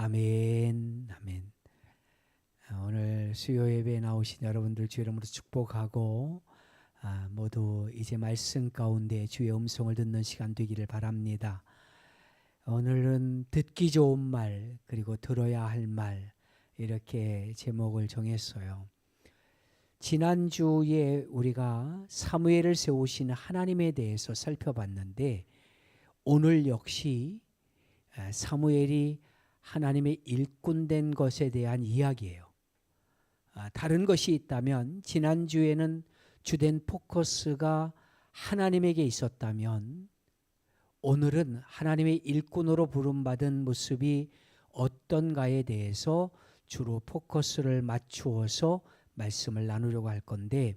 아멘, 아멘. 오늘 수요 예배에 나오신 여러분들 주의 이름으로 축복하고 모두 이제 말씀 가운데 주의 음성을 듣는 시간 되기를 바랍니다. 오늘은 듣기 좋은 말 그리고 들어야 할 말 이렇게 제목을 정했어요. 지난주에 우리가 사무엘을 세우신 하나님에 대해서 살펴봤는데 오늘 역시 사무엘이 하나님의 일꾼된 것에 대한 이야기예요. 다른 것이 있다면 지난주에는 주된 포커스가 하나님에게 있었다면 오늘은 하나님의 일꾼으로 부름받은 모습이 어떤가에 대해서 주로 포커스를 맞추어서 말씀을 나누려고 할 건데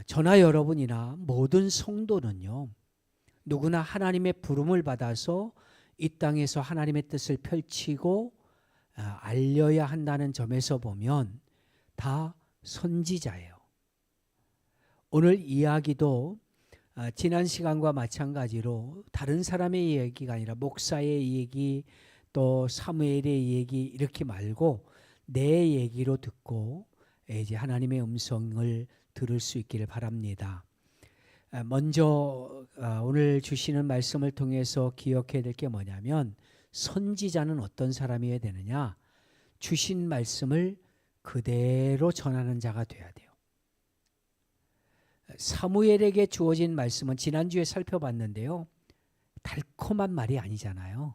저나 여러분이나 모든 성도는요 누구나 하나님의 부름을 받아서 이 땅에서 하나님의 뜻을 펼치고 알려야 한다는 점에서 보면 다 선지자예요. 오늘 이야기도 지난 시간과 마찬가지로 다른 사람의 얘기가 아니라 목사의 얘기 또 사무엘의 얘기 이렇게 말고 내 얘기로 듣고 이제 하나님의 음성을 들을 수 있기를 바랍니다. 먼저 오늘 주시는 말씀을 통해서 기억해야 될 게 뭐냐면 선지자는 어떤 사람이어야 되느냐? 주신 말씀을 그대로 전하는 자가 돼야 돼요. 사무엘에게 주어진 말씀은 지난주에 살펴봤는데요. 달콤한 말이 아니잖아요.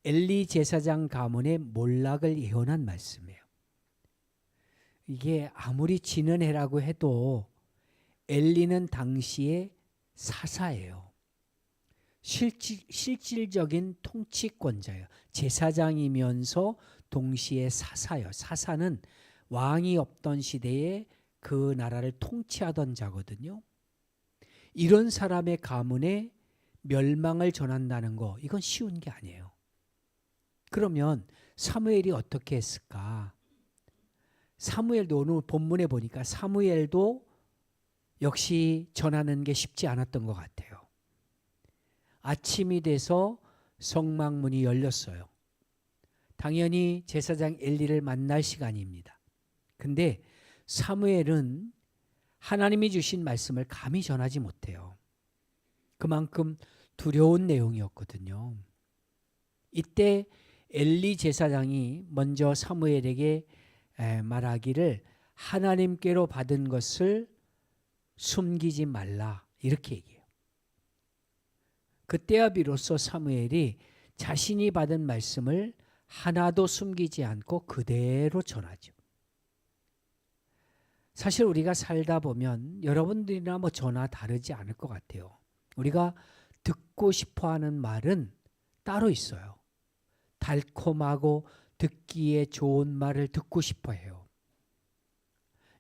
엘리 제사장 가문의 몰락을 예언한 말씀이에요. 이게 아무리 지는 해라고 해도 엘리는 당시에 사사예요. 실질적인 통치권자예요. 제사장이면서 동시에 사사예요. 사사는 왕이 없던 시대에 그 나라를 통치하던 자거든요. 이런 사람의 가문에 멸망을 전한다는 거 이건 쉬운 게 아니에요. 그러면 사무엘이 어떻게 했을까? 사무엘도 오늘 본문에 보니까 사무엘도 역시 전하는 게 쉽지 않았던 것 같아요. 아침이 돼서 성막문이 열렸어요. 당연히 제사장 엘리를 만날 시간입니다. 근데 사무엘은 하나님이 주신 말씀을 감히 전하지 못해요. 그만큼 두려운 내용이었거든요. 이때 엘리 제사장이 먼저 사무엘에게 말하기를 하나님께로 받은 것을 숨기지 말라 이렇게 얘기해요. 그때야 비로소 사무엘이 자신이 받은 말씀을 하나도 숨기지 않고 그대로 전하죠. 사실 우리가 살다 보면 여러분들이나 저나 다르지 않을 것 같아요. 우리가 듣고 싶어하는 말은 따로 있어요. 달콤하고 듣기에 좋은 말을 듣고 싶어 해요.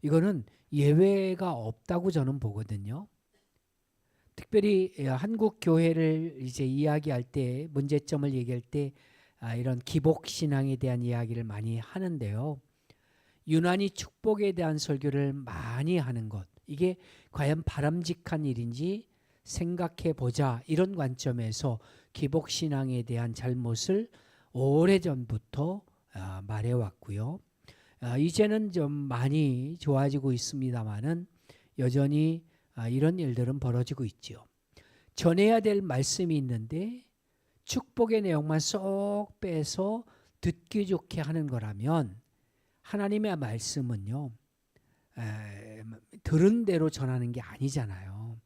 이거는 예외가 없다고 저는 보거든요. 특별히 한국 교회를 이제 이야기할 때 문제점을 얘기할 때 이런 기복 신앙에 대한 이야기를 많이 하는데요. 유난히 축복에 대한 설교를 많이 하는 것 이게 과연 바람직한 일인지 생각해 보자 이런 관점에서 기복 신앙에 대한 잘못을 오래전부터 말해왔고요. 이제는 좀 많이 좋아지고 있습니다만은 여전히 이런 일들은 벌어지고 있죠. 전해야 될 말씀이 있는데 축복의 내용만 쏙 빼서 듣기 좋게 하는 거라면 하나님의 말씀은요. 들은 대로 전하는 게 아니잖아요.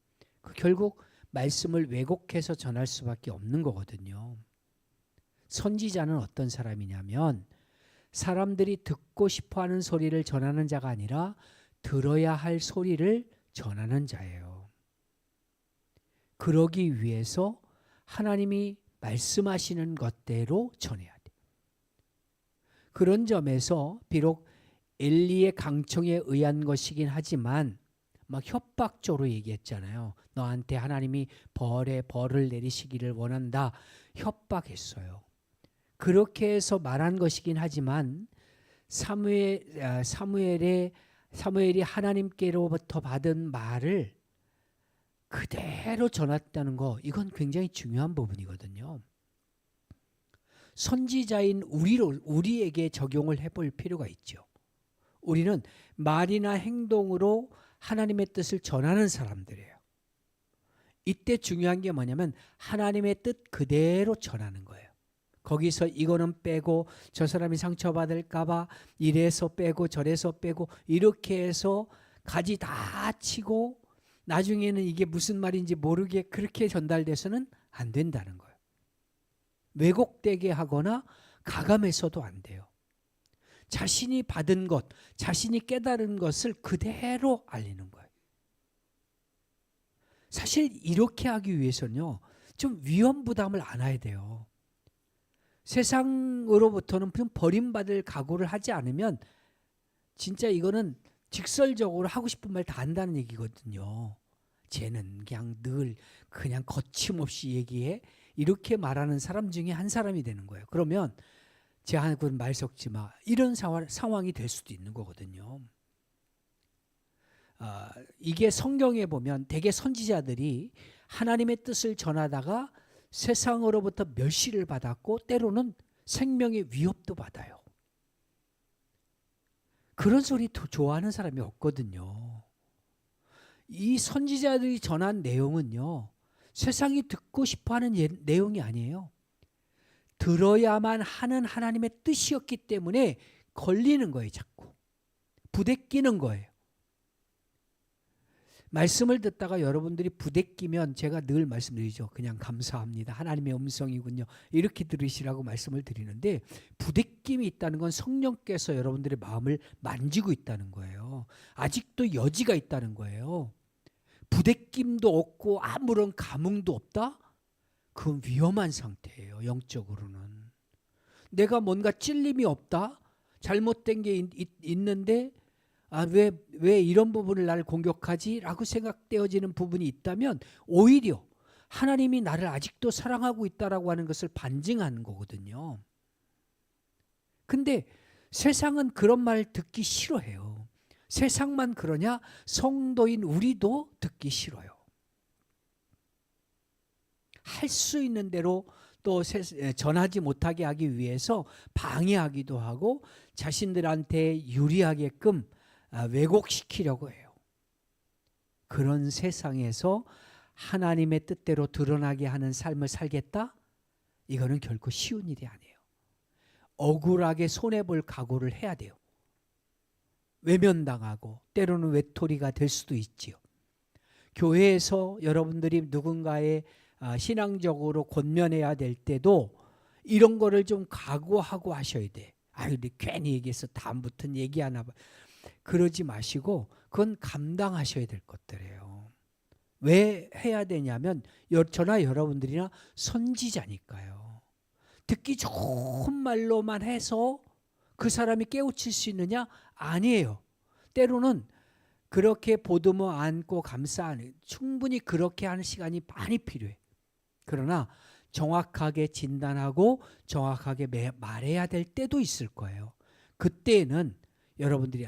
결국 말씀을 왜곡해서 전할 수밖에 없는 거거든요. 선지자는 어떤 사람이냐면 사람들이 듣고 싶어하는 소리를 전하는 자가 아니라 들어야 할 소리를 전하는 자예요. 그러기 위해서 하나님이 말씀하시는 것대로 전해야 돼. 그런 점에서 비록 엘리의 강청에 의한 것이긴 하지만 막 협박조로 얘기했잖아요. 너한테 하나님이 벌을 내리시기를 원한다. 협박했어요. 그렇게 해서 말한 것이긴 하지만 사무엘이 하나님께로부터 받은 말을 그대로 전했다는 거 이건 굉장히 중요한 부분이거든요. 선지자인 우리에게 적용을 해볼 필요가 있죠. 우리는 말이나 행동으로 하나님의 뜻을 전하는 사람들이에요. 이때 중요한 게 뭐냐면 하나님의 뜻 그대로 전하는 거예요. 거기서 이거는 빼고 저 사람이 상처받을까 봐 이래서 빼고 저래서 빼고 이렇게 해서 가지 다 치고 나중에는 이게 무슨 말인지 모르게 그렇게 전달돼서는 안 된다는 거예요. 왜곡되게 하거나 가감해서도 안 돼요. 자신이 받은 것, 자신이 깨달은 것을 그대로 알리는 거예요. 사실 이렇게 하기 위해서는요, 좀 위험 부담을 안아야 돼요. 세상으로부터는 좀 버림받을 각오를 하지 않으면 진짜 이거는 직설적으로 하고 싶은 말 다 한다는 얘기거든요. 쟤는 그냥 거침없이 얘기해. 이렇게 말하는 사람 중에 한 사람이 되는 거예요. 그러면 쟤하고 말 섞지 마. 이런 상황이 될 수도 있는 거거든요. 이게 성경에 보면 대개 선지자들이 하나님의 뜻을 전하다가 세상으로부터 멸시를 받았고 때로는 생명의 위협도 받아요. 그런 소리 좋아하는 사람이 없거든요. 이 선지자들이 전한 내용은요, 세상이 듣고 싶어하는 내용이 아니에요. 들어야만 하는 하나님의 뜻이었기 때문에 걸리는 거예요. 자꾸 부대끼는 거예요. 말씀을 듣다가 여러분들이 부대끼면 제가 늘 말씀드리죠. 그냥 감사합니다. 하나님의 음성이군요. 이렇게 들으시라고 말씀을 드리는데 부대낌이 있다는 건 성령께서 여러분들의 마음을 만지고 있다는 거예요. 아직도 여지가 있다는 거예요. 부대낌도 없고 아무런 감흥도 없다? 그건 위험한 상태예요. 영적으로는. 내가 뭔가 찔림이 없다? 잘못된 게 있는데 왜 이런 부분을 나를 공격하지? 라고 생각되어지는 부분이 있다면 오히려 하나님이 나를 아직도 사랑하고 있다라고 하는 것을 반증하는 거거든요. 근데 세상은 그런 말 듣기 싫어해요. 세상만 그러냐? 성도인 우리도 듣기 싫어요. 할 수 있는 대로 또 전하지 못하게 하기 위해서 방해하기도 하고 자신들한테 유리하게끔 왜곡시키려고 해요. 그런 세상에서 하나님의 뜻대로 드러나게 하는 삶을 살겠다? 이거는 결코 쉬운 일이 아니에요. 억울하게 손해볼 각오를 해야 돼요. 외면당하고 때로는 외톨이가 될 수도 있지요. 교회에서 여러분들이 누군가의 신앙적으로 권면해야 될 때도 이런 거를 좀 각오하고 하셔야 돼. 근데 괜히 얘기해서 다음부터는 얘기하나 봐. 그러지 마시고 그건 감당하셔야 될 것들이에요. 왜 해야 되냐면 저나 여러분들이나 선지자니까요. 듣기 좋은 말로만 해서 그 사람이 깨우칠 수 있느냐? 아니에요. 때로는 그렇게 보듬어 안고 감싸는 충분히 그렇게 하는 시간이 많이 필요해. 그러나 정확하게 진단하고 정확하게 말해야 될 때도 있을 거예요. 그때는 여러분들이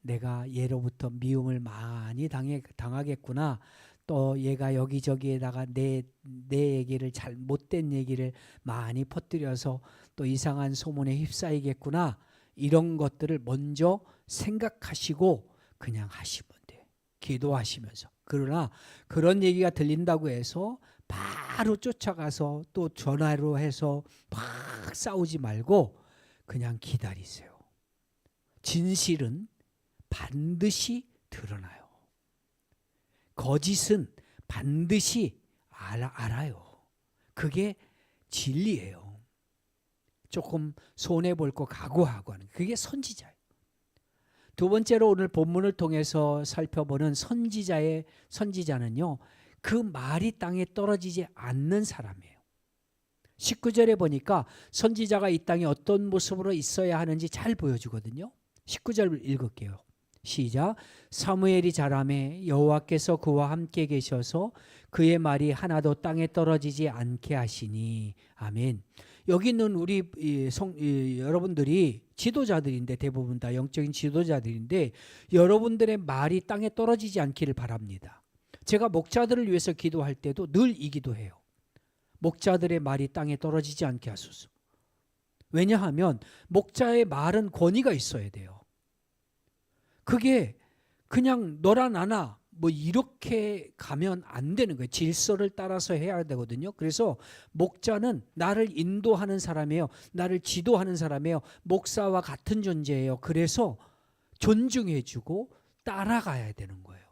내가 얘로부터 미움을 많이 당하겠구나. 또 얘가 여기저기에다가 내 얘기를 못된 얘기를 많이 퍼뜨려서 또 이상한 소문에 휩싸이겠구나. 이런 것들을 먼저 생각하시고 그냥 하시면 돼. 기도하시면서. 그러나 그런 얘기가 들린다고 해서 바로 쫓아가서 또 전화로 해서 막 싸우지 말고 그냥 기다리세요. 진실은 반드시 드러나요. 거짓은 반드시 알아요. 그게 진리예요. 조금 손해볼 거 각오하고 하는 그게 선지자예요. 두 번째로 오늘 본문을 통해서 살펴보는 선지자는요. 그 말이 땅에 떨어지지 않는 사람이에요. 19절에 보니까 선지자가 이 땅에 어떤 모습으로 있어야 하는지 잘 보여주거든요. 19절 읽을게요. 시작. 사무엘이 자라매 여호와께서 그와 함께 계셔서 그의 말이 하나도 땅에 떨어지지 않게 하시니. 아멘. 여기 있는 우리 여러분들이 지도자들인데 대부분 다 영적인 지도자들인데 여러분들의 말이 땅에 떨어지지 않기를 바랍니다. 제가 목자들을 위해서 기도할 때도 늘 이 기도해요. 목자들의 말이 땅에 떨어지지 않게 하소서. 왜냐하면 목자의 말은 권위가 있어야 돼요. 그게 그냥 너라 나나 뭐 이렇게 가면 안 되는 거예요. 질서를 따라서 해야 되거든요. 그래서 목자는 나를 인도하는 사람이에요. 나를 지도하는 사람이에요. 목사와 같은 존재예요. 그래서 존중해주고 따라가야 되는 거예요.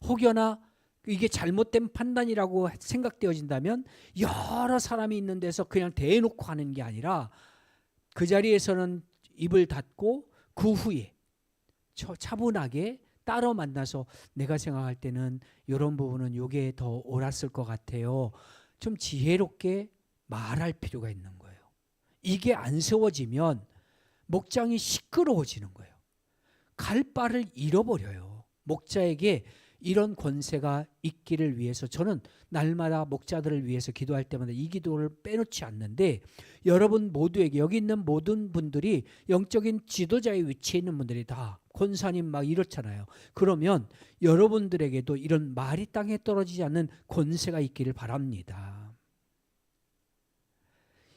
혹여나 이게 잘못된 판단이라고 생각되어진다면 여러 사람이 있는 데서 그냥 대놓고 하는 게 아니라 그 자리에서는 입을 닫고 그 후에 차분하게 따로 만나서 내가 생각할 때는 이런 부분은 이게 더 옳았을 것 같아요. 좀 지혜롭게 말할 필요가 있는 거예요. 이게 안 세워지면 목장이 시끄러워지는 거예요. 갈 바를 잃어버려요. 목자에게 이런 권세가 있기를 위해서 저는 날마다 목자들을 위해서 기도할 때마다 이 기도를 빼놓지 않는데, 여러분 모두에게, 여기 있는 모든 분들이 영적인 지도자의 위치에 있는 분들이 다 권사님 막 이렇잖아요. 그러면 여러분들에게도 이런 말이 땅에 떨어지지 않는 권세가 있기를 바랍니다.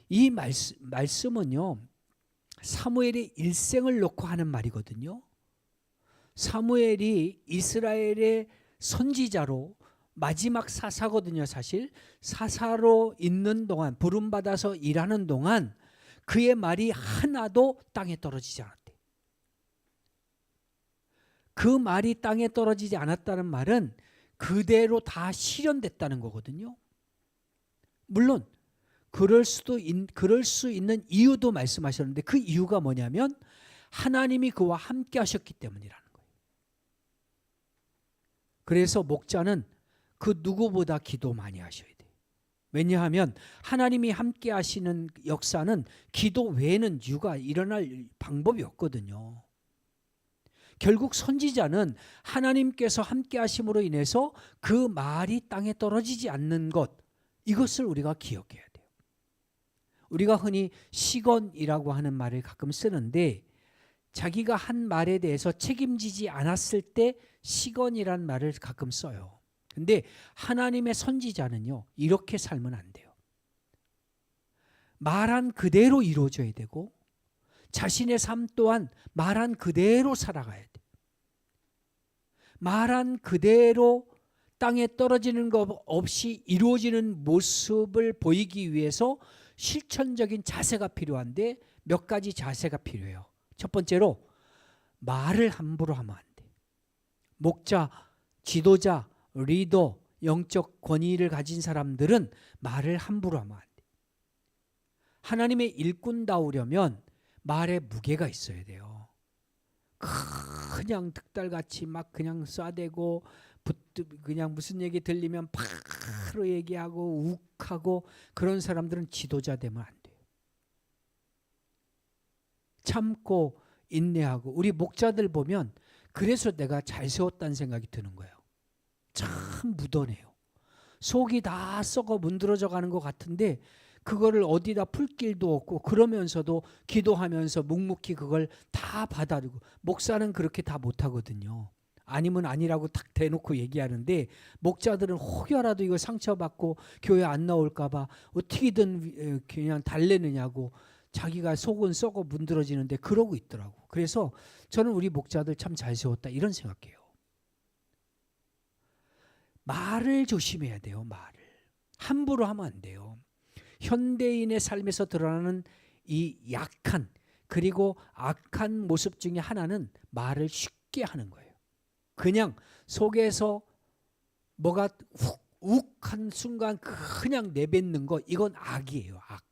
이 말씀은요, 사무엘의 일생을 놓고 하는 말이거든요. 사무엘이 이스라엘의 선지자로 마지막 사사거든요. 사실 사사로 있는 동안, 부름받아서 일하는 동안 그의 말이 하나도 땅에 떨어지지 않았대. 그 말이 땅에 떨어지지 않았다는 말은 그대로 다 실현됐다는 거거든요. 물론 그럴 수 있는 이유도 말씀하셨는데, 그 이유가 뭐냐면 하나님이 그와 함께 하셨기 때문이라는 거예요. 그래서 목자는 그 누구보다 기도 많이 하셔야 돼요. 왜냐하면 하나님이 함께 하시는 역사는 기도 외에는 이유가 일어날 방법이 없거든요. 결국 선지자는 하나님께서 함께 하심으로 인해서 그 말이 땅에 떨어지지 않는 것, 이것을 우리가 기억해야 돼요. 우리가 흔히 시건이라고 하는 말을 가끔 쓰는데, 자기가 한 말에 대해서 책임지지 않았을 때 시건이란 말을 가끔 써요. 근데 하나님의 선지자는요, 이렇게 살면 안 돼요. 말한 그대로 이루어져야 되고 자신의 삶 또한 말한 그대로 살아가야 돼. 말한 그대로 땅에 떨어지는 것 없이 이루어지는 모습을 보이기 위해서 실천적인 자세가 필요한데, 몇 가지 자세가 필요해요. 첫 번째로 말을 함부로 하면 안 돼. 목자, 지도자, 리더, 영적 권위를 가진 사람들은 말을 함부로 하면 안 돼. 하나님의 일꾼다우려면 말에 무게가 있어야 돼요. 그냥 득달같이 막 그냥 쏴대고 그냥 무슨 얘기 들리면 바로 얘기하고 욱하고, 그런 사람들은 지도자 되면 안 돼요. 참고 인내하고. 우리 목자들 보면 그래서 내가 잘 세웠다는 생각이 드는 거예요. 참 무던해요. 속이 다 썩어 문드러져 가는 것 같은데 그거를 어디다 풀 길도 없고, 그러면서도 기도하면서 묵묵히 그걸 다 받아들이고. 목사는 그렇게 다 못하거든요. 아니면 아니라고 탁 대놓고 얘기하는데, 목자들은 혹여라도 이거 상처받고 교회 안 나올까 봐 어떻게든 그냥 달래느냐고 자기가 속은 썩어 문드러지는데 그러고 있더라고. 그래서 저는 우리 목자들 참 잘 세웠다 이런 생각해요. 말을 조심해야 돼요. 말을 함부로 하면 안 돼요. 현대인의 삶에서 드러나는 이 약한 그리고 악한 모습 중에 하나는 말을 쉽게 하는 거예요. 그냥 속에서 뭐가 욱한 순간 그냥 내뱉는 거, 이건 악이에요. 악.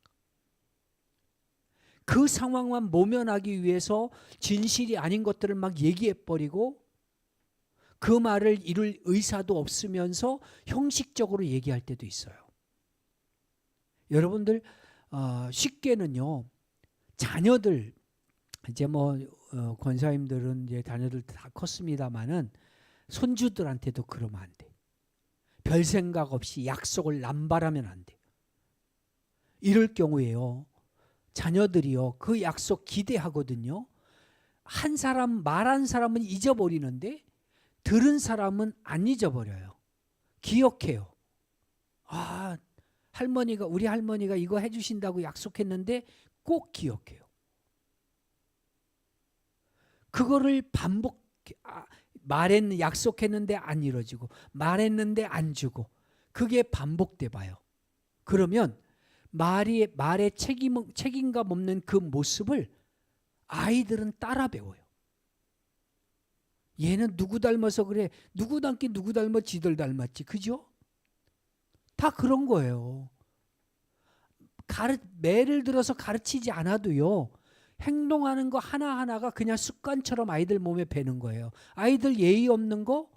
그 상황만 모면하기 위해서 진실이 아닌 것들을 막 얘기해버리고 그 말을 이룰 의사도 없으면서 형식적으로 얘기할 때도 있어요. 여러분들 쉽게는요, 자녀들 이제 뭐 권사님들은 이제 자녀들 다 컸습니다만은 손주들한테도 그러면 안 돼. 별 생각 없이 약속을 남발하면 안 돼. 이럴 경우에요, 자녀들이요 그 약속 기대하거든요. 한 사람 말한 사람은 잊어버리는데 들은 사람은 안 잊어버려요. 기억해요. 아, 우리 할머니가 이거 해주신다고 약속했는데 꼭 기억해요. 그거를 약속했는데 안 이루어지고 말했는데 안 주고 그게 반복돼 봐요. 그러면 말에 책임감 없는 그 모습을 아이들은 따라 배워요. 얘는 누구 닮아서 그래? 누구 닮긴 누구 닮아? 지들 닮았지. 그죠? 다 그런 거예요. 매를 들어서 가르치지 않아도요. 행동하는 거 하나하나가 그냥 습관처럼 아이들 몸에 배는 거예요. 아이들 예의 없는 거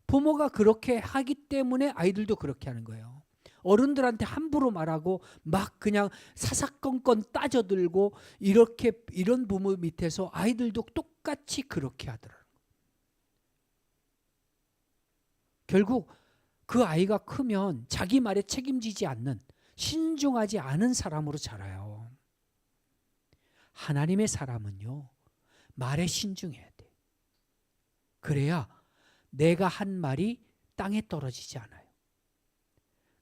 부모가 그렇게 하기 때문에 아이들도 그렇게 하는 거예요. 어른들한테 함부로 말하고 막 그냥 사사건건 따져들고 이런 부모 밑에서 아이들도 똑같이 그렇게 하더라고요. 결국 그 아이가 크면 자기 말에 책임지지 않는 신중하지 않은 사람으로 자라요. 하나님의 사람은요. 말에 신중해야 돼. 그래야 내가 한 말이 땅에 떨어지지 않아요.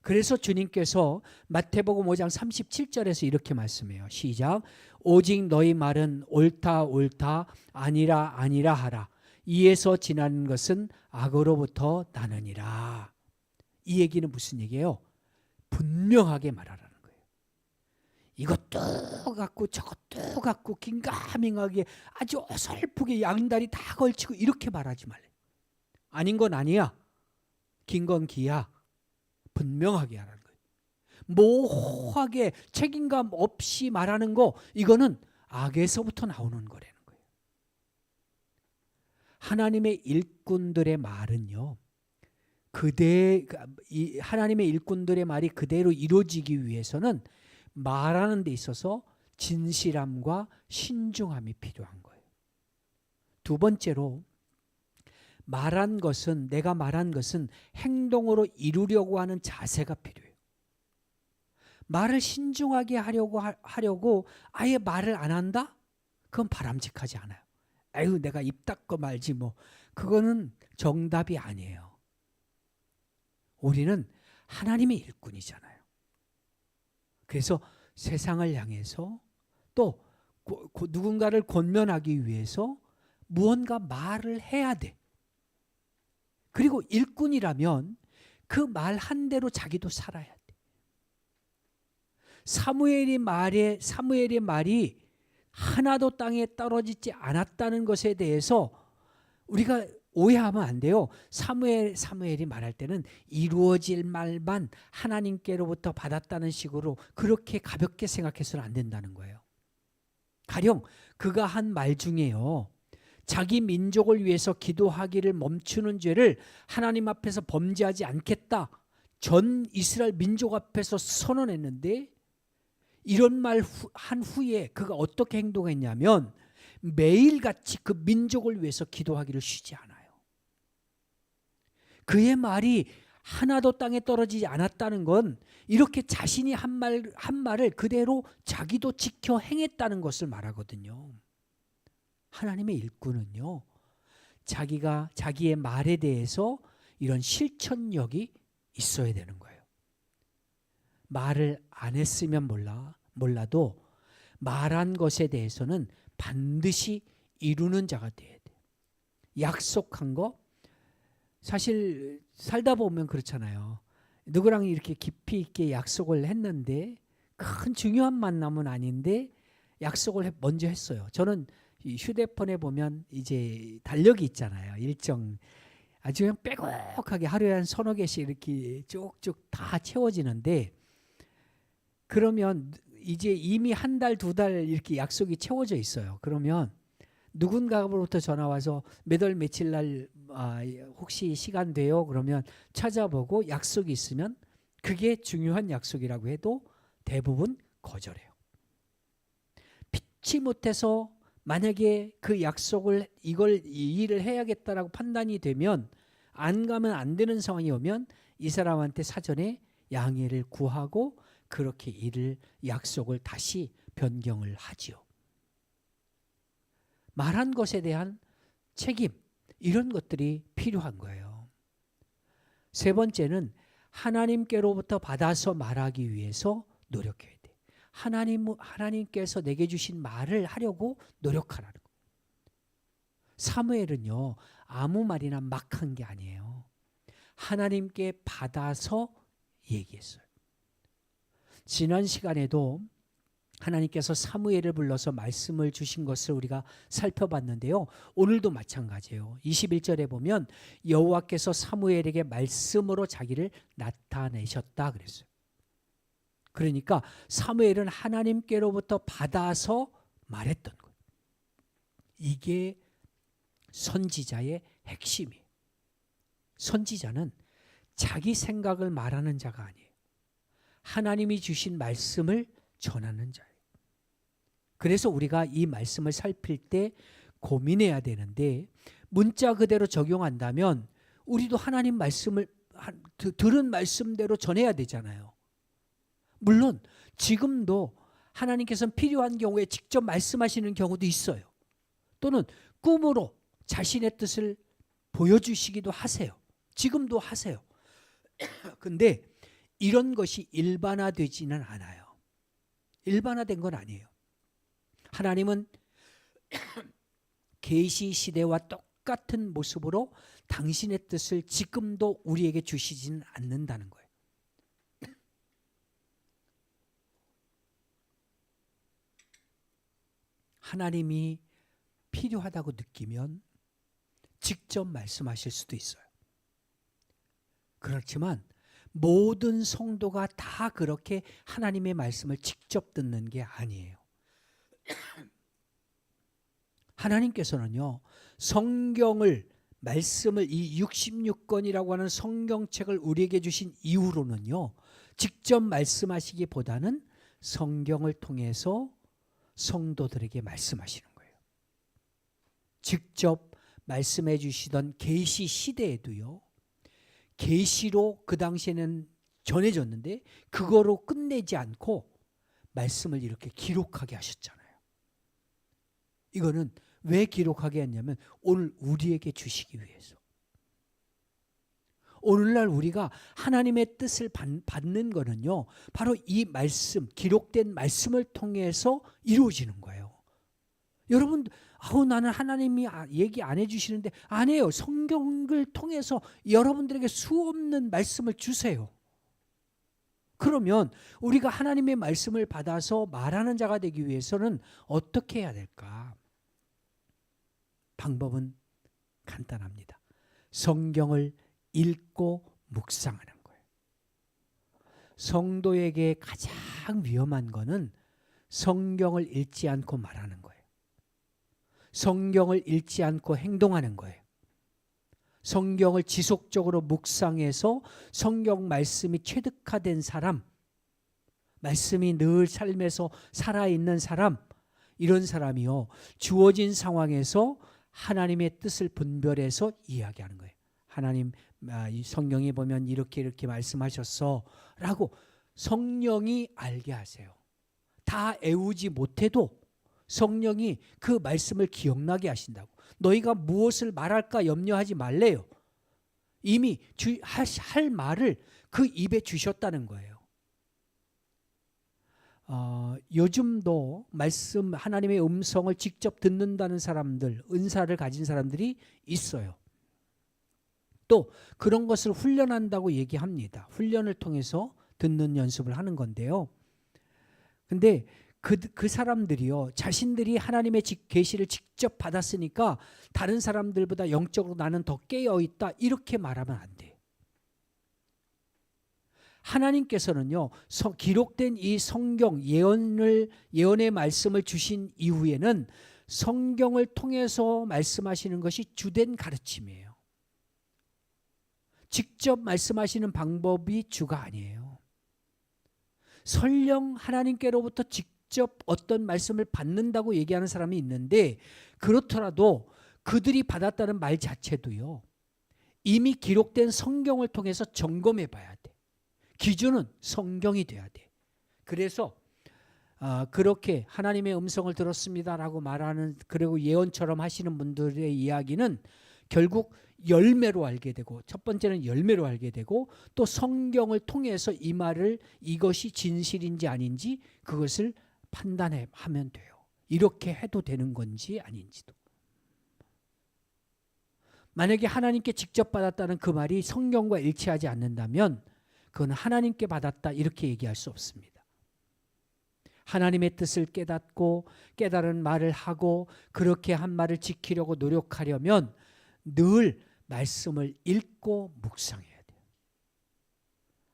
그래서 주님께서 마태복음 5장 37절에서 이렇게 말씀해요. 시작. 오직 너희 말은 옳다 옳다 아니라 아니라 하라. 이에서 지나는 것은 악으로부터 나느니라. 이 얘기는 무슨 얘기예요? 분명하게 말하라는 거예요. 이것도 갖고 저것도 갖고 긴가민가하게 아주 어설프게 양다리 다 걸치고 이렇게 말하지 말래. 아닌 건 아니야. 긴 건 기야. 분명하게 하라는 거예요. 모호하게 책임감 없이 말하는 거 이거는 악에서부터 나오는 거라는 거예요. 하나님의 일꾼들의 말은요. 하나님의 일꾼들의 말이 그대로 이루어지기 위해서는 말하는 데 있어서 진실함과 신중함이 필요한 거예요. 두 번째로 내가 말한 것은 행동으로 이루려고 하는 자세가 필요해요. 말을 신중하게 하려고 아예 말을 안 한다? 그건 바람직하지 않아요. 아유 내가 입 닫고 말지 뭐. 그거는 정답이 아니에요. 우리는 하나님의 일꾼이잖아요. 그래서 세상을 향해서 또 누군가를 권면하기 위해서 무언가 말을 해야 돼. 그리고 일꾼이라면 그 말 한 대로 자기도 살아야 돼. 사무엘의 말이 하나도 땅에 떨어지지 않았다는 것에 대해서 우리가 오해하면 안 돼요. 사무엘이 말할 때는 이루어질 말만 하나님께로부터 받았다는 식으로 그렇게 가볍게 생각해서는 안 된다는 거예요. 가령 그가 한 말 중에요. 자기 민족을 위해서 기도하기를 멈추는 죄를 하나님 앞에서 범죄하지 않겠다. 전 이스라엘 민족 앞에서 선언했는데 이런 말 한 후에 그가 어떻게 행동했냐면 매일같이 그 민족을 위해서 기도하기를 쉬지 않아요. 그의 말이 하나도 땅에 떨어지지 않았다는 건 이렇게 자신이 한 말을 그대로 자기도 지켜 행했다는 것을 말하거든요. 하나님의 일꾼은요. 자기의 말에 대해서 이런 실천력이 있어야 되는 거예요. 말을 안 했으면 몰라도 말한 것에 대해서는 반드시 이루는 자가 돼야 돼. 약속한 거 사실 살다 보면 그렇잖아요. 누구랑 이렇게 깊이 있게 약속을 했는데 큰 중요한 만남은 아닌데 약속을 먼저 했어요. 저는 휴대폰에 보면 이제 달력이 있잖아요. 일정 아주 그냥 빼곡하게 하루에 한 서너 개씩 이렇게 쭉쭉 다 채워지는데 그러면 이제 이미 한 달, 두 달 이렇게 약속이 채워져 있어요. 그러면 누군가로부터 전화 와서 몇 월 며칠 날 혹시 시간 돼요? 그러면 찾아보고 약속이 있으면 그게 중요한 약속이라고 해도 대부분 거절해요. 피치 못해서 만약에 그 약속을 이 일을 해야겠다라고 판단이 되면 안 가면 안 되는 상황이 오면 이 사람한테 사전에 양해를 구하고 그렇게 약속을 다시 변경을 하지요. 말한 것에 대한 책임 이런 것들이 필요한 거예요. 세 번째는 하나님께로부터 받아서 말하기 위해서 노력해야 돼. 하나님께서 내게 주신 말을 하려고 노력하라는 거예요. 사무엘은요, 아무 말이나 막 한 게 아니에요. 하나님께 받아서 얘기했어요. 지난 시간에도 하나님께서 사무엘을 불러서 말씀을 주신 것을 우리가 살펴봤는데요. 오늘도 마찬가지예요. 21절에 보면 여호와께서 사무엘에게 말씀으로 자기를 나타내셨다 그랬어요. 그러니까 사무엘은 하나님께로부터 받아서 말했던 거예요. 이게 선지자의 핵심이에요. 선지자는 자기 생각을 말하는 자가 아니에요. 하나님이 주신 말씀을 전하는 자예요. 그래서 우리가 이 말씀을 살필 때 고민해야 되는데, 문자 그대로 적용한다면 우리도 하나님 말씀을 들은 말씀대로 전해야 되잖아요. 물론 지금도 하나님께서는 필요한 경우에 직접 말씀하시는 경우도 있어요. 또는 꿈으로 자신의 뜻을 보여주시기도 하세요. 지금도 하세요. 근데 이런 것이 일반화되지는 않아요. 일반화된 건 아니에요. 하나님은 계시 시대와 똑같은 모습으로 당신의 뜻을 지금도 우리에게 주시지는 않는다는 거예요. 하나님이 필요하다고 느끼면 직접 말씀하실 수도 있어요. 그렇지만 모든 성도가 다 그렇게 하나님의 말씀을 직접 듣는 게 아니에요. 하나님께서는요, 성경을, 말씀을, 이 66권이라고 하는 성경책을 우리에게 주신 이후로는요, 직접 말씀하시기보다는 성경을 통해서 성도들에게 말씀하시는 거예요. 직접 말씀해 주시던 계시 시대에도요, 계시로 그 당시에는 전해졌는데 그거로 끝내지 않고 말씀을 이렇게 기록하게 하셨잖아요. 이거는 왜 기록하게 했냐면 오늘 우리에게 주시기 위해서. 오늘날 우리가 하나님의 뜻을 받는 거는요, 바로 이 말씀, 기록된 말씀을 통해서 이루어지는 거예요. 여러분, 나는 하나님이 얘기 안 해주시는데, 안 해요. 성경을 통해서 여러분들에게 수없는 말씀을 주세요. 그러면 우리가 하나님의 말씀을 받아서 말하는 자가 되기 위해서는 어떻게 해야 될까? 방법은 간단합니다. 성경을 읽고 묵상하는 거예요. 성도에게 가장 위험한 거는 성경을 읽지 않고 말하는 거예요. 성경을 읽지 않고 행동하는 거예요. 성경을 지속적으로 묵상해서 성경 말씀이 체득화된 사람, 말씀이 늘 삶에서 살아있는 사람, 이런 사람이요, 주어진 상황에서 하나님의 뜻을 분별해서 이야기하는 거예요. 하나님, 이 성경에 보면 이렇게 말씀하셨어 라고 성령이 알게 하세요. 다 애우지 못해도 성령이 그 말씀을 기억나게 하신다고. 너희가 무엇을 말할까 염려하지 말래요. 이미 할 말을 그 입에 주셨다는 거예요. 요즘도 말씀, 하나님의 음성을 직접 듣는다는 사람들, 은사를 가진 사람들이 있어요. 또 그런 것을 훈련한다고 얘기합니다. 훈련을 통해서 듣는 연습을 하는 건데요. 근데 그 사람들이요, 자신들이 하나님의 계시를 직접 받았으니까 다른 사람들보다 영적으로 나는 더 깨어있다, 이렇게 말하면 안 돼요. 하나님께서는요, 기록된 이 성경, 예언의 말씀을 주신 이후에는 성경을 통해서 말씀하시는 것이 주된 가르침이에요. 직접 말씀하시는 방법이 주가 아니에요. 설령 하나님께로부터 직접 어떤 말씀을 받는다고 얘기하는 사람이 있는데, 그렇더라도 그들이 받았다는 말 자체도요, 이미 기록된 성경을 통해서 점검해 봐야 돼. 기준은 성경이 돼야 돼. 그래서 그렇게 하나님의 음성을 들었습니다라고 말하는, 그리고 예언처럼 하시는 분들의 이야기는 결국 열매로 알게 되고, 첫 번째는 열매로 알게 되고, 또 성경을 통해서 이 말을 이것이 진실인지 아닌지 그것을 판단하면 돼요. 이렇게 해도 되는 건지 아닌지도. 만약에 하나님께 직접 받았다는 그 말이 성경과 일치하지 않는다면 그건 하나님께 받았다 이렇게 얘기할 수 없습니다. 하나님의 뜻을 깨닫고 깨달은 말을 하고 그렇게 한 말을 지키려고 노력하려면 늘 말씀을 읽고 묵상해야 돼요.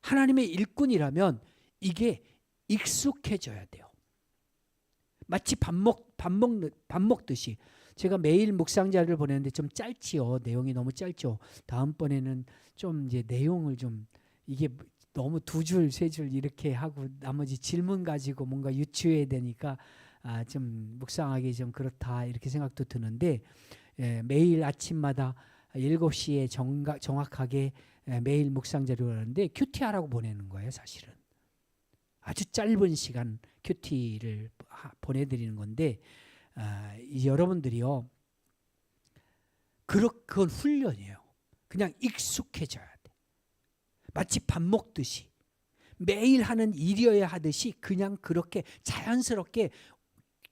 하나님의 일꾼이라면 이게 익숙해져야 돼요. 마치 밥 먹듯이. 제가 매일 묵상자를 보내는데 좀 짧지요. 내용이 너무 짧죠. 다음번에는 좀 이제 내용을 좀, 이게 너무 2줄, 3줄 이렇게 하고 나머지 질문 가지고 뭔가 유추해야 되니까 좀 묵상하기 좀 그렇다 이렇게 생각도 드는데, 매일 아침마다 7시에 정확하게 매일 묵상자료를 하는데 큐티하라고 보내는 거예요. 사실은 아주 짧은 시간 큐티를 보내드리는 건데, 여러분들이요, 그건 훈련이에요. 그냥 익숙해져야 돼. 마치 밥 먹듯이 매일 하는 일이어야 하듯이 그냥 그렇게 자연스럽게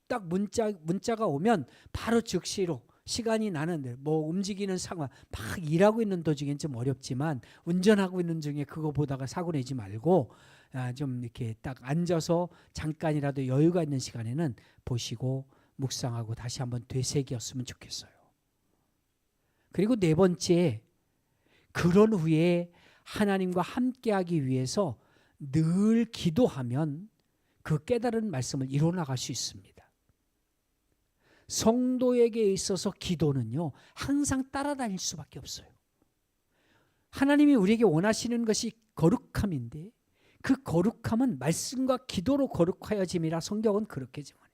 딱 문자가 오면 바로 즉시로 시간이 나는데, 뭐 움직이는 상황, 막 일하고 있는 도중엔 좀 어렵지만 운전하고 있는 중에 그거 보다가 사고 내지 말고 좀 이렇게 딱 앉아서 잠깐이라도 여유가 있는 시간에는 보시고 묵상하고 다시 한번 되새겼으면 좋겠어요. 그리고 4번째, 그런 후에 하나님과 함께하기 위해서 늘 기도하면 그 깨달은 말씀을 이뤄나갈 수 있습니다. 성도에게 있어서 기도는요, 항상 따라다닐 수밖에 없어요. 하나님이 우리에게 원하시는 것이 거룩함인데 그 거룩함은 말씀과 기도로 거룩하여짐이라 성경은 그렇게 정하네요.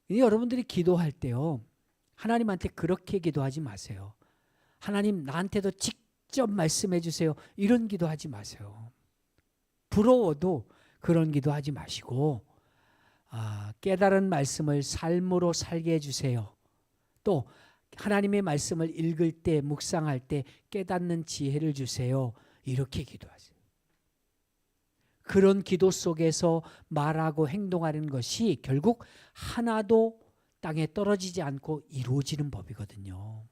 여러분들이 기도할 때요, 하나님한테 그렇게 기도하지 마세요. 하나님 나한테도 직접 말씀해 주세요. 이런 기도하지 마세요. 부러워도 그런 기도하지 마시고 깨달은 말씀을 삶으로 살게 해주세요. 또 하나님의 말씀을 읽을 때 묵상할 때 깨닫는 지혜를 주세요. 이렇게 기도하세요. 그런 기도 속에서 말하고 행동하는 것이 결국 하나도 땅에 떨어지지 않고 이루어지는 법이거든요.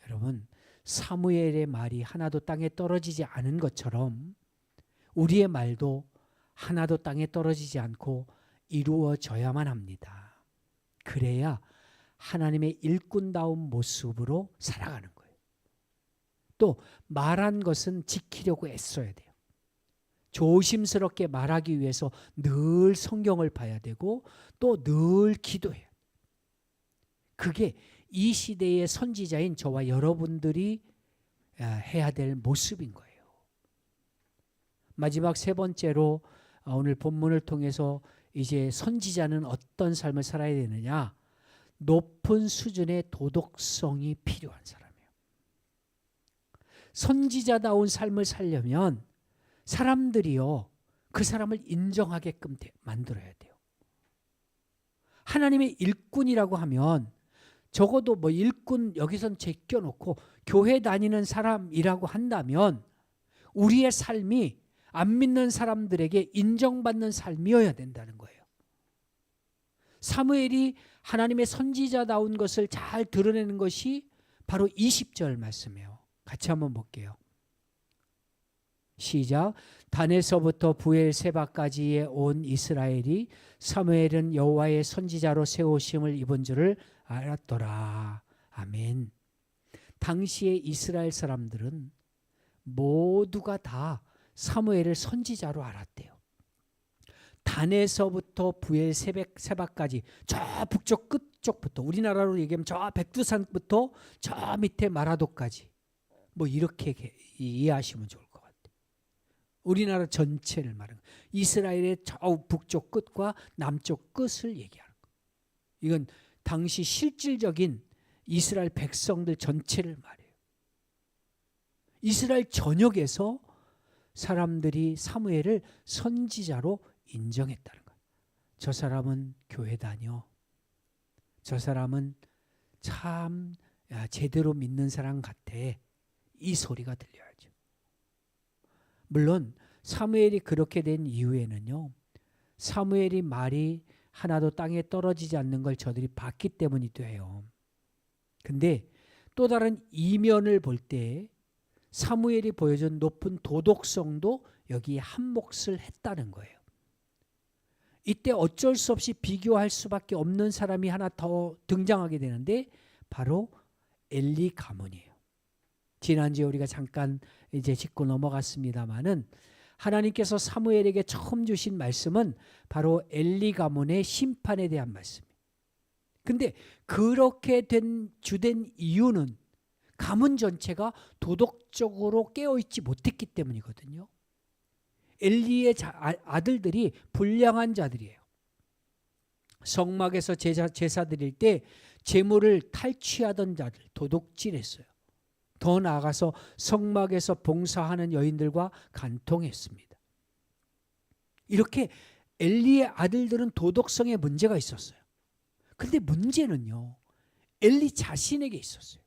여러분, 사무엘의 말이 하나도 땅에 떨어지지 않은 것처럼 우리의 말도 하나도 땅에 떨어지지 않고 이루어져야만 합니다. 그래야 하나님의 일꾼다운 모습으로 살아가는 거예요. 또 말한 것은 지키려고 애써야 돼요. 조심스럽게 말하기 위해서 늘 성경을 봐야 되고 또 늘 기도해야 돼요. 그게 이 시대의 선지자인 저와 여러분들이 해야 될 모습인 거예요. 마지막 3번째로 오늘 본문을 통해서 이제 선지자는 어떤 삶을 살아야 되느냐? 높은 수준의 도덕성이 필요한 사람이에요. 선지자다운 삶을 살려면 사람들이요, 그 사람을 인정하게끔 만들어야 돼요. 하나님의 일꾼이라고 하면 적어도 뭐 일꾼 여기선 제껴놓고 교회 다니는 사람이라고 한다면 우리의 삶이 안 믿는 사람들에게 인정받는 삶이어야 된다는 거예요. 사무엘이 하나님의 선지자다운 것을 잘 드러내는 것이 바로 20절 말씀이에요. 같이 한번 볼게요. 시작. 단에서부터 부엘세바까지에 온 이스라엘이 사무엘은 여호와의 선지자로 세우심을 입은 줄을 알았더라. 아멘. 당시의 이스라엘 사람들은 모두가 다 사무엘을 선지자로 알았대요. 단에서부터 부엘세바까지 저 북쪽 끝쪽부터, 우리나라로 얘기하면 저 백두산부터 저 밑에 마라도까지, 뭐 이렇게 이해하시면 좋을 것 같아요. 우리나라 전체를 말하는 거예요. 이스라엘의 저 북쪽 끝과 남쪽 끝을 얘기하는 거예요. 이건 당시 실질적인 이스라엘 백성들 전체를 말해요. 이스라엘 전역에서 사람들이 사무엘을 선지자로 인정했다는 거예요. 저 사람은 교회 다녀. 저 사람은 참 제대로 믿는 사람 같아. 이 소리가 들려야죠. 물론 사무엘이 그렇게 된 이후에는요. 사무엘이 말이 하나도 땅에 떨어지지 않는 걸 저들이 봤기 때문이기도 해요. 근데 또 다른 이면을 볼 때 사무엘이 보여준 높은 도덕성도 여기에 한몫을 했다는 거예요. 이때 어쩔 수 없이 비교할 수밖에 없는 사람이 하나 더 등장하게 되는데 바로 엘리 가문이에요. 지난주에 우리가 잠깐 이제 짚고 넘어갔습니다마는 하나님께서 사무엘에게 처음 주신 말씀은 바로 엘리 가문의 심판에 대한 말씀이에요. 근데 그렇게 주된 이유는 가문 전체가 도덕적으로 깨어있지 못했기 때문이거든요. 엘리의 아들들이 불량한 자들이에요. 성막에서 제사 드릴 때 제물을 탈취하던 자들, 도둑질했어요. 더 나아가서 성막에서 봉사하는 여인들과 간통했습니다. 이렇게 엘리의 아들들은 도덕성에 문제가 있었어요. 근데 문제는요, 엘리 자신에게 있었어요.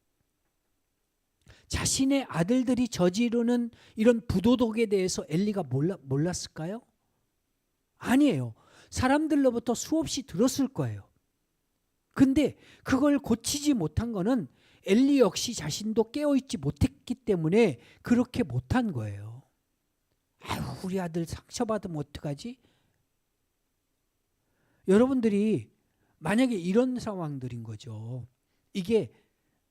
자신의 아들들이 저지르는 이런 부도덕에 대해서 엘리가 몰랐을까요? 아니에요. 사람들로부터 수없이 들었을 거예요. 근데 그걸 고치지 못한 거는 엘리 역시 자신도 깨어있지 못했기 때문에 그렇게 못한 거예요. 아유, 우리 아들 상처받으면 어떡하지? 여러분들이 만약에 이런 상황들인 거죠. 이게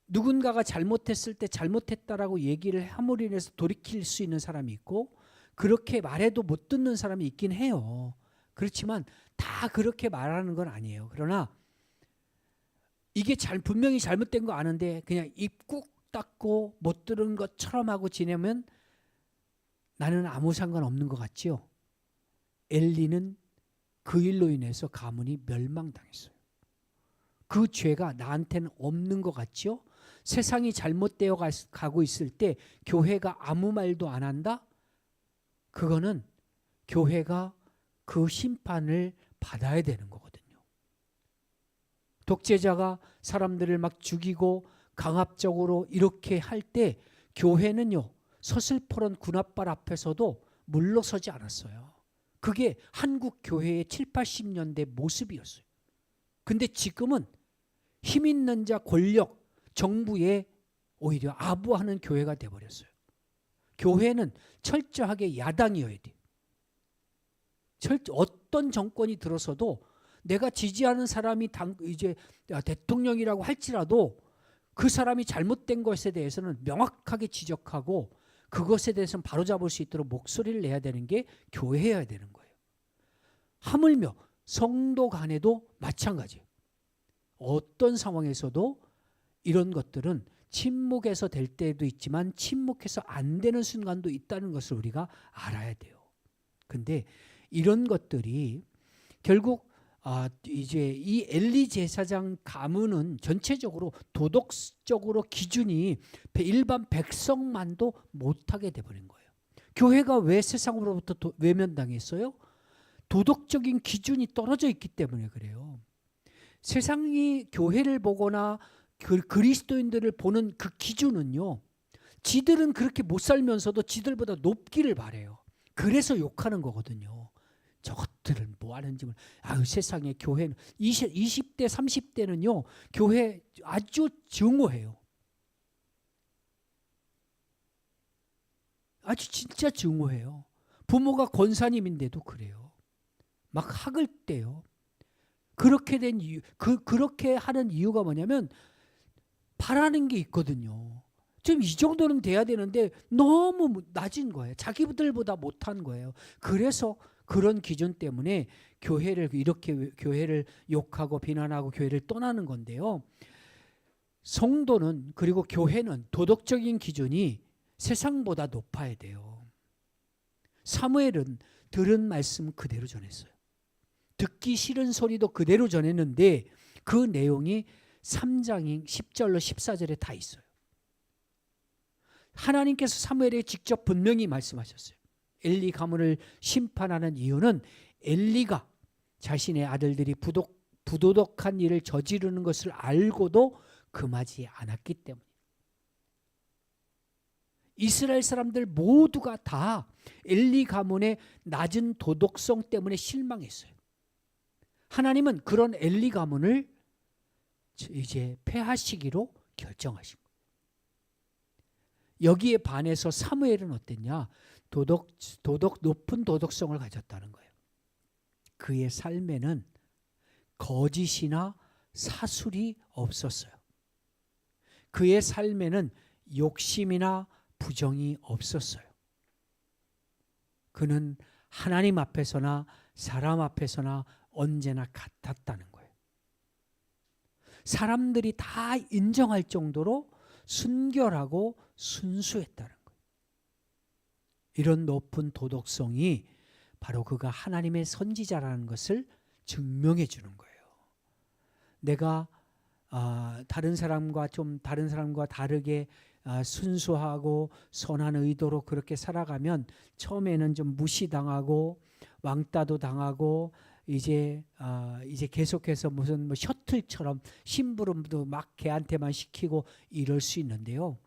누군가가 잘못했을 때 잘못했다라고 얘기를 함으로 인해서 돌이킬 수 있는 사람이 있고 그렇게 말해도 못 듣는 사람이 있긴 해요. 그렇지만 다 그렇게 말하는 건 아니에요. 그러나 이게 분명히 잘못된 거 아는데 그냥 입 꾹 닫고 못 들은 것처럼 하고 지내면 나는 아무 상관없는 것 같지요. 엘리는 그 일로 인해서 가문이 멸망당했어요. 그 죄가 나한테는 없는 것 같지요. 세상이 잘못되어 가고 있을 때 교회가 아무 말도 안 한다? 그거는 교회가 그 심판을 받아야 되는 거거든요. 독재자가 사람들을 막 죽이고 강압적으로 이렇게 할 때 교회는요, 서슬퍼런 군합발 앞에서도 물러서지 않았어요. 그게 한국 교회의 7, 80년대 모습이었어요. 근데 지금은 힘 있는 자, 권력, 정부에 오히려 아부하는 교회가 돼버렸어요. 교회는 철저하게 야당이어야 돼요. 어떤 정권이 들어서도 내가 지지하는 사람이 이제 대통령이라고 할지라도 그 사람이 잘못된 것에 대해서는 명확하게 지적하고 그것에 대해서는 바로잡을 수 있도록 목소리를 내야 되는 게 교회여야 되는 거예요. 하물며 성도 간에도 마찬가지예요. 어떤 상황에서도 이런 것들은 침묵해서 될 때도 있지만 침묵해서 안 되는 순간도 있다는 것을 우리가 알아야 돼요. 근데 이런 것들이 결국 이제 이 엘리 제사장 가문은 전체적으로 도덕적으로 기준이 일반 백성만도 못하게 돼버린 거예요. 교회가 왜 세상으로부터 외면당했어요? 도덕적인 기준이 떨어져 있기 때문에 그래요. 세상이 교회를 보거나 그리스도인들을 보는 그 기준은요, 지들은 그렇게 못 살면서도 지들보다 높기를 바래요. 그래서 욕하는 거거든요. 저것들은 뭐 하는지 세상에 교회는 20대 30대는요 교회 아주 증오해요. 아주 진짜 증오해요. 부모가 권사님인데도 그래요. 막 학을 떼요. 그렇게 된 이유, 그렇게 하는 이유가 뭐냐면 바라는 게 있거든요. 좀 이 정도는 돼야 되는데 너무 낮은 거예요. 자기들보다 못한 거예요. 그래서 그런 기준 때문에 교회를 욕하고 비난하고 교회를 떠나는 건데요. 성도는 그리고 교회는 도덕적인 기준이 세상보다 높아야 돼요. 사무엘은 들은 말씀 그대로 전했어요. 듣기 싫은 소리도 그대로 전했는데 그 내용이 3장인 10절로 14절에 다 있어요. 하나님께서 사무엘에게 직접 분명히 말씀하셨어요. 엘리 가문을 심판하는 이유는 엘리가 자신의 아들들이 부도덕한 일을 저지르는 것을 알고도 금하지 않았기 때문에. 이스라엘 사람들 모두가 다 엘리 가문의 낮은 도덕성 때문에 실망했어요. 하나님은 그런 엘리 가문을 이제 폐하시기로 결정하신 거예요. 여기에 반해서 사무엘은 어땠냐? 높은 도덕성을 가졌다는 거예요. 그의 삶에는 거짓이나 사술이 없었어요. 그의 삶에는 욕심이나 부정이 없었어요. 그는 하나님 앞에서나 사람 앞에서나 언제나 같았다는 거예요. 사람들이 다 인정할 정도로 순결하고 순수했다는 거예요. 이런 높은 도덕성이 바로 그가 하나님의 선지자라는 것을 증명해 주는 거예요. 내가 다른 사람과 다르게 순수하고 선한 의도로 그렇게 살아가면 처음에는 좀 무시당하고 왕따도 당하고 이제 계속해서 무슨 뭐 셔틀처럼 심부름도 막 걔한테만 시키고 이럴 수 있는데요.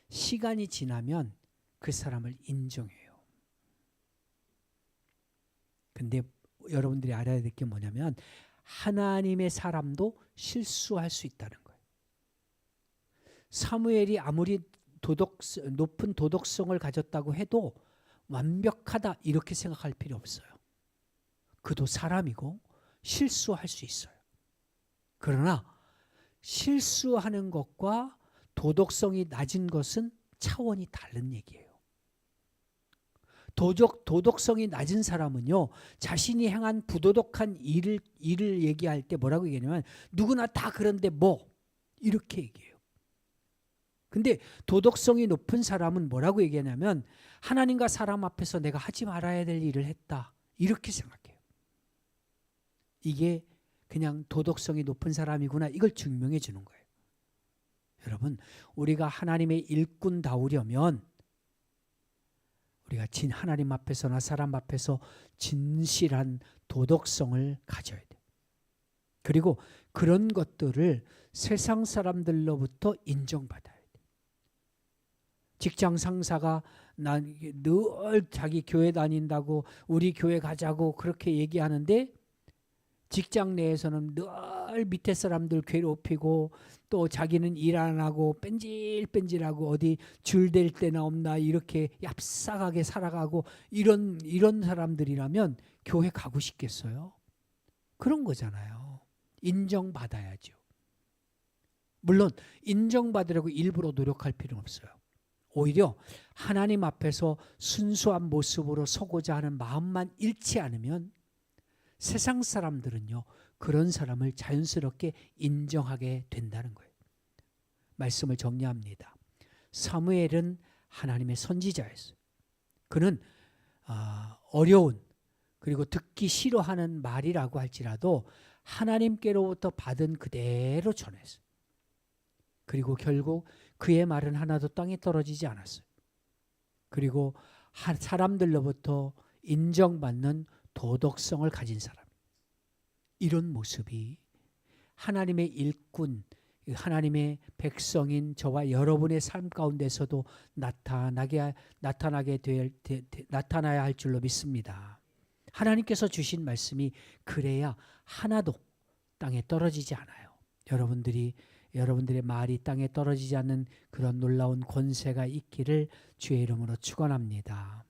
시간이 지나면 그 사람을 인정해요. 근데 여러분들이 알아야 될 게 뭐냐면 하나님의 사람도 실수할 수 있다는 거예요. 사무엘이 아무리 높은 도덕성을 가졌다고 해도 완벽하다 이렇게 생각할 필요 없어요. 그도 사람이고 실수할 수 있어요. 그러나 실수하는 것과 도덕성이 낮은 것은 차원이 다른 얘기예요. 도덕성이 낮은 사람은요, 자신이 행한 부도덕한 일을 얘기할 때 뭐라고 얘기하냐면 누구나 다 그런데 뭐 이렇게 얘기해요. 근데 도덕성이 높은 사람은 뭐라고 얘기하냐면 하나님과 사람 앞에서 내가 하지 말아야 될 일을 했다 이렇게 생각해요. 이게 그냥 도덕성이 높은 사람이구나 이걸 증명해 주는 거예요. 여러분, 우리가 하나님의 일꾼다우려면 우리가 하나님 앞에서나 사람 앞에서 진실한 도덕성을 가져야 돼요. 그리고 그런 것들을 세상 사람들로부터 인정받아야 돼요. 직장 상사가 늘 자기 교회 다닌다고 우리 교회 가자고 그렇게 얘기하는데 직장 내에서는 늘 밑에 사람들 괴롭히고 또 자기는 일 안 하고 뺀질뺀질하고 어디 줄 댈 데나 없나 이렇게 얍삭하게 살아가고 이런 사람들이라면 교회 가고 싶겠어요? 그런 거잖아요. 인정받아야죠. 물론 인정받으려고 일부러 노력할 필요는 없어요. 오히려 하나님 앞에서 순수한 모습으로 서고자 하는 마음만 잃지 않으면 세상 사람들은요, 그런 사람을 자연스럽게 인정하게 된다는 거예요. 말씀을 정리합니다. 사무엘은 하나님의 선지자였어요. 그는 어려운 그리고 듣기 싫어하는 말이라고 할지라도 하나님께로부터 받은 그대로 전했어요. 그리고 결국 그의 말은 하나도 땅에 떨어지지 않았어요. 그리고 사람들로부터 인정받는 도덕성을 가진 사람. 이런 모습이 하나님의 일꾼, 하나님의 백성인 저와 여러분의 삶 가운데서도 나타나야 할 줄로 믿습니다. 하나님께서 주신 말씀이 그래야 하나도 땅에 떨어지지 않아요. 여러분들의 말이 땅에 떨어지지 않는 그런 놀라운 권세가 있기를 주의 이름으로 축원합니다.